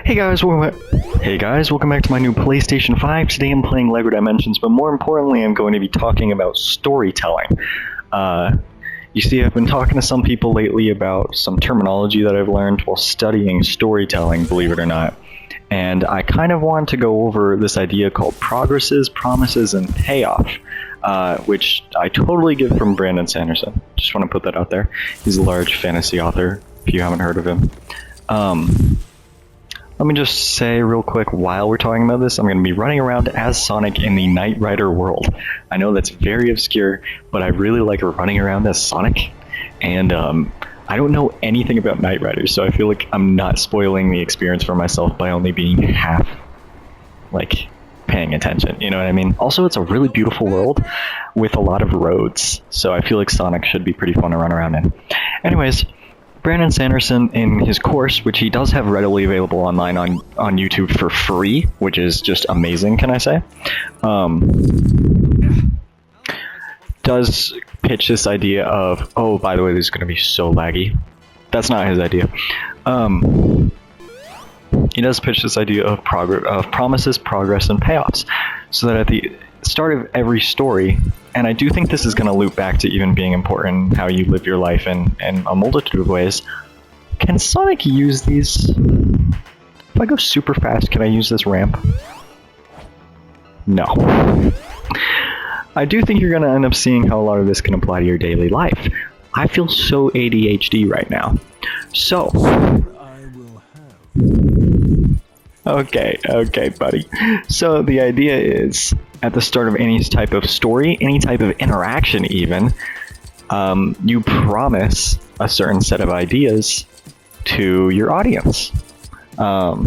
Hey guys, welcome back to my new PlayStation 5. Today I'm playing LEGO Dimensions, but more importantly, I'm going to be talking about storytelling. You see, I've been talking to some people lately about some terminology that I've learned while studying storytelling, believe it or not. And I kind of want to go over this idea called progresses, promises, and payoff, which I totally get from Brandon Sanderson. Just want to put that out there. He's a large fantasy author, if you haven't heard of him. Let me just say real quick, while we're talking about this, I'm going to be running around as Sonic in the Knight Rider world. I know that's very obscure, but I really like running around as Sonic, and I don't know anything about Knight Riders, so I feel like I'm not spoiling the experience for myself by only being half, paying attention, you know what I mean? Also, it's a really beautiful world with a lot of roads, so I feel like Sonic should be pretty fun to run around in. Anyways, Brandon Sanderson, in his course, which he does have readily available online on YouTube for free, which is just amazing, can I say, does pitch this idea of, oh, by the way, this is going to be so laggy. That's not his idea. He does pitch this idea of promises, progress, and payoffs, so that at the start of every story, and I do think this is going to loop back to even being important how you live your life in a multitude of ways. Can Sonic use these? If I go super fast, can I use this ramp? No. I do think you're going to end up seeing how a lot of this can apply to your daily life. I feel so ADHD right now. So... Okay, buddy. So the idea is, at the start of any type of story, any type of interaction even, you promise a certain set of ideas to your audience. For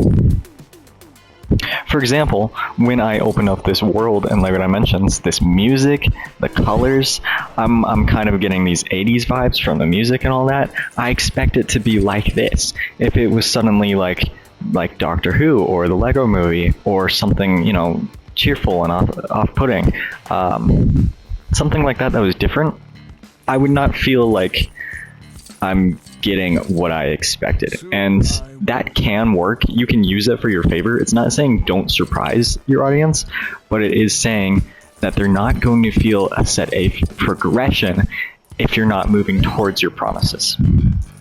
example, when I open up this world in LEGO Dimensions, this music, the colors, I'm kind of getting these 80s vibes from the music and all that. I expect it to be like this. If it was suddenly like Doctor Who or the Lego Movie or something, cheerful and off-putting, something like that was different, I would not feel like I'm getting what I expected. And that can work. You can use that for your favor. It's not saying don't surprise your audience, but it is saying that they're not going to feel a progression if you're not moving towards your promises.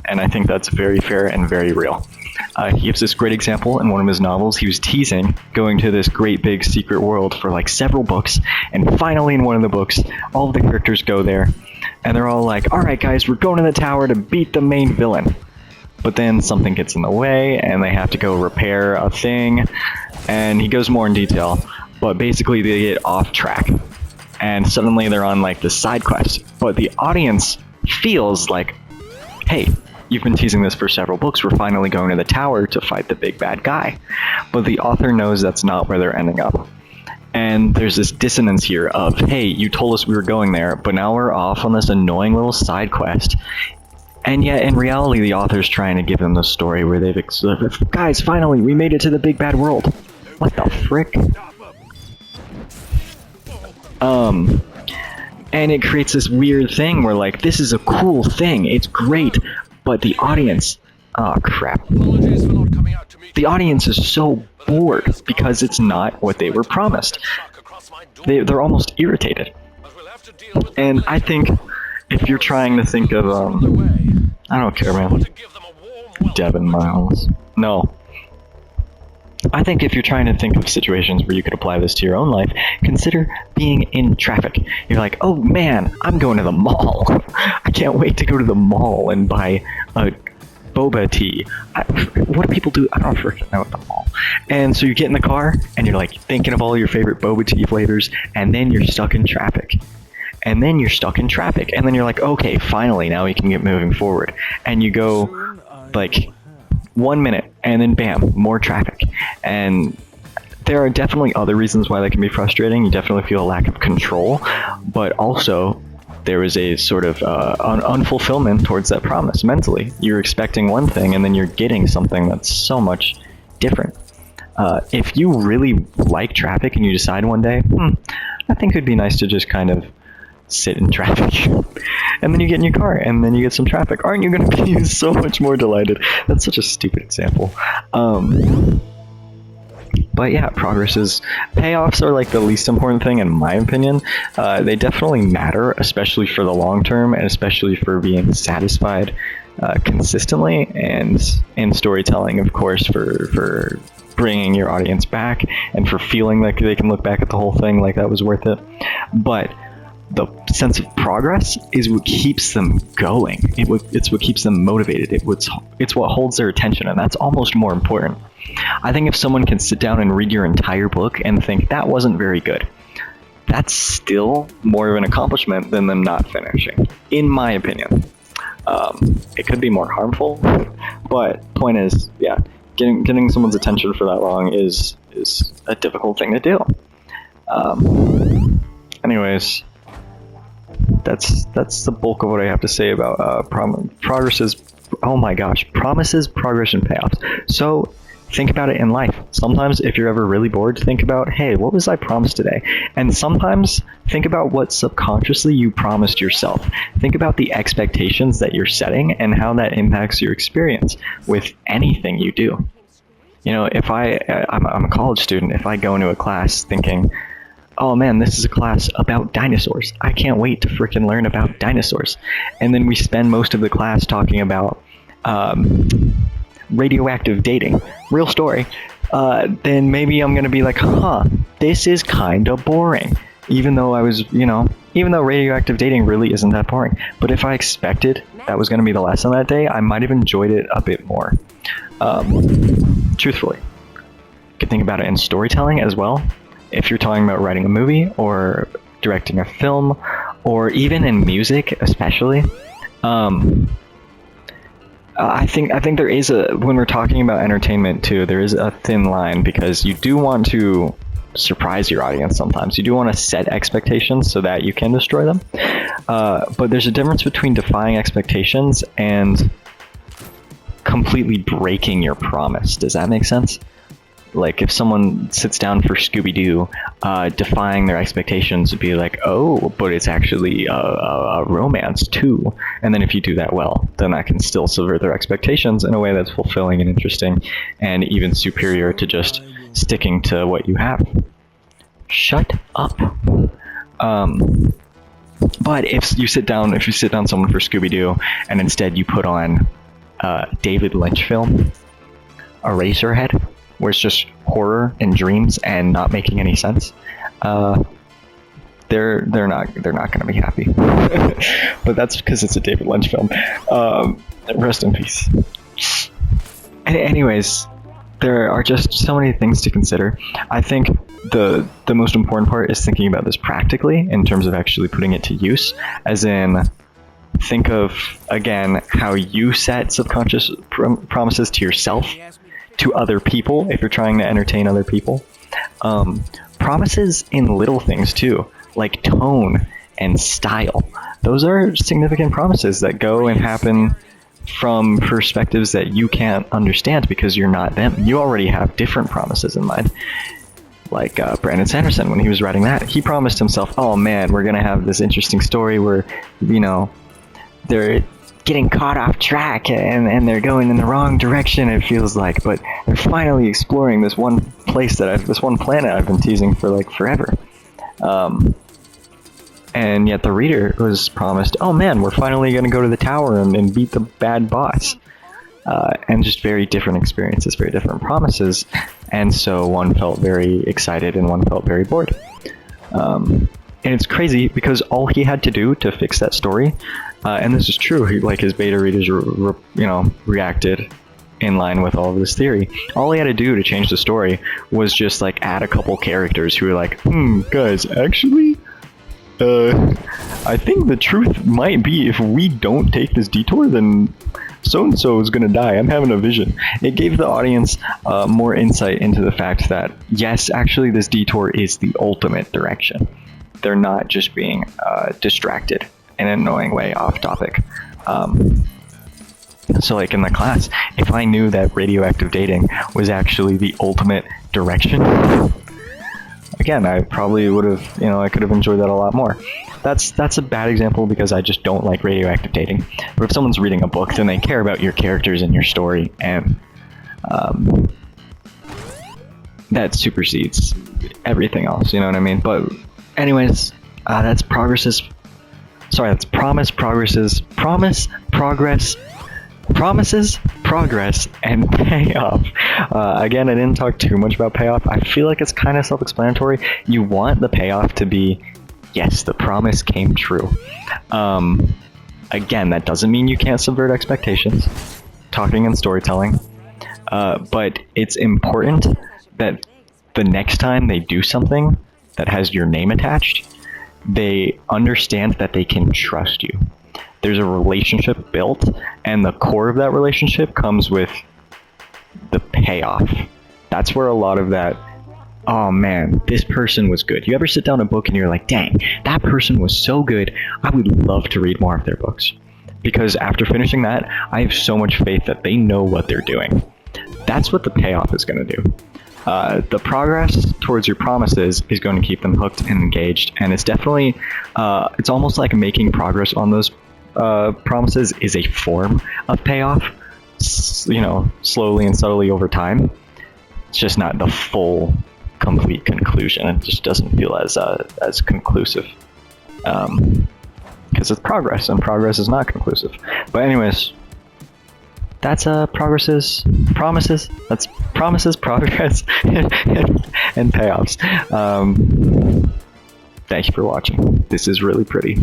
And I think that's very fair and very real. He gives this great example in one of his novels. He was teasing going to this great big secret world for several books, and finally in one of the books, all of the characters go there, and they're all like, alright guys, we're going to the tower to beat the main villain. But then something gets in the way, and they have to go repair a thing, and he goes more in detail, but basically they get off track, and suddenly they're on the side quest, but the audience feels like, hey, you've been teasing this for several books, we're finally going to the tower to fight the big bad guy. But the author knows that's not where they're ending up. And there's this dissonance here of, hey, you told us we were going there, but now we're off on this annoying little side quest. And yet, in reality, the author's trying to give them the story where they've guys, finally, we made it to the big bad world. What the frick? And it creates this weird thing where, this is a cool thing, it's great, but the audience, oh crap. The audience is so bored because it's not what they were promised. They're almost irritated. And I think if you're trying to think of, I don't care, man. Devin Miles. No. I think if you're trying to think of situations where you could apply this to your own life, consider being in traffic. You're like, oh man, I'm going to the mall. I can't wait to go to the mall and buy a boba tea. What do people do? I don't freaking know at the mall. And so you get in the car and you're thinking of all your favorite boba tea flavors, and then you're stuck in traffic. And then you're stuck in traffic. And then you're like, okay, finally, now we can get moving forward. And you go 1 minute, and then bam, more traffic. And there are definitely other reasons why that can be frustrating. You definitely feel a lack of control, but also there is a sort of unfulfillment towards that promise mentally. You're expecting one thing, and then you're getting something that's so much different. If you really like traffic and you decide one day, I think it'd be nice to just kind of sit in traffic. And then you get in your car, and then you get some traffic. Aren't you going to be so much more delighted? That's such a stupid example. But yeah, payoffs are like the least important thing in my opinion. They definitely matter, especially for the long term, and especially for being satisfied consistently, and in storytelling, of course, for bringing your audience back, and for feeling like they can look back at the whole thing like that was worth it. But the sense of progress is what keeps them going. It's what keeps them motivated. It's what holds their attention, and that's almost more important. I think if someone can sit down and read your entire book and think that wasn't very good, that's still more of an accomplishment than them not finishing, in my opinion. It could be more harmful, but point is, yeah, getting someone's attention for that long is a difficult thing to do. Anyways, that's the bulk of what I have to say about promises, progress, and payoffs. So think about it in life. Sometimes if you're ever really bored, think about, hey, what was I promised today? And sometimes think about what subconsciously you promised yourself. Think about the expectations that you're setting and how that impacts your experience with anything you do. You know, if I'm a college student, if I go into a class thinking, oh man, this is a class about dinosaurs, I can't wait to freaking learn about dinosaurs. And then we spend most of the class talking about radioactive dating, real story, then maybe I'm going to be like, this is kind of boring. Even though radioactive dating really isn't that boring. But if I expected that was going to be the lesson that day, I might have enjoyed it a bit more. Truthfully. You could think about it in storytelling as well. If you're talking about writing a movie or directing a film, or even in music especially, I think there is when we're talking about entertainment too, there is a thin line, because you do want to surprise your audience sometimes. You do want to set expectations so that you can destroy them. But there's a difference between defying expectations and completely breaking your promise. Does that make sense? Like if someone sits down for Scooby-Doo, defying their expectations would be like, oh, but it's actually a romance too. And then if you do that well, then that can still subvert their expectations in a way that's fulfilling and interesting, and even superior to just sticking to what you have. Shut up. But if you sit down someone for Scooby-Doo and instead you put on David Lynch film, Eraserhead, where it's just horror and dreams and not making any sense, they're not going to be happy. But that's because it's a David Lynch film. Rest in peace. Anyways, there are just so many things to consider. I think the most important part is thinking about this practically in terms of actually putting it to use, as in think of, again, how you set subconscious promises to yourself, to other people if you're trying to entertain other people. Promises in little things too, like tone and style. Those are significant promises that go and happen from perspectives that you can't understand because you're not them. You already have different promises in mind. Like Brandon Sanderson, when he was writing that, he promised himself, oh man, we're going to have this interesting story where, they're getting caught off track and they're going in the wrong direction, it feels like, but they're finally exploring this one planet I've been teasing for like forever. And yet the reader was promised, oh man, we're finally going to go to the tower and beat the bad boss. And just very different experiences, very different promises. And so one felt very excited and one felt very bored. And it's crazy because all he had to do to fix that story, and this is true, his beta readers reacted in line with all of this theory. All he had to do to change the story was just add a couple characters who were like, guys, actually, I think the truth might be if we don't take this detour, then so-and-so is going to die. I'm having a vision. It gave the audience more insight into the fact that, yes, actually this detour is the ultimate direction. They're not just being distracted in an annoying way off topic. So in the class, if I knew that radioactive dating was actually the ultimate direction, again, I probably would have, I could have enjoyed that a lot more. That's a bad example because I just don't like radioactive dating. But if someone's reading a book, then they care about your characters and your story, and that supersedes everything else. You know what I mean? But anyways, that's progress, progress, and payoff. Again, I didn't talk too much about payoff. I feel like it's kind of self-explanatory. You want the payoff to be, yes, the promise came true. Again, that doesn't mean you can't subvert expectations, talking and storytelling, but it's important that the next time they do something that has your name attached, they understand that they can trust you. There's a relationship built, and the core of that relationship comes with the payoff. That's where a lot of that, oh man, this person was good. You ever sit down a book and you're like, dang, that person was so good, I would love to read more of their books. Because after finishing that, I have so much faith that they know what they're doing. That's what the payoff is going to do. The progress towards your promises is going to keep them hooked and engaged, and it's definitely, it's almost like making progress on those promises is a form of payoff, slowly and subtly over time. It's just not the full, complete conclusion. It just doesn't feel as conclusive, because it's progress, and progress is not conclusive. But anyways, that's promises, that's promises, progress, and payoffs. Thank you for watching. This is really pretty.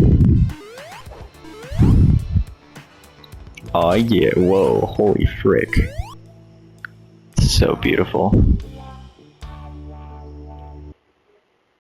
Oh yeah, whoa, holy frick. So beautiful.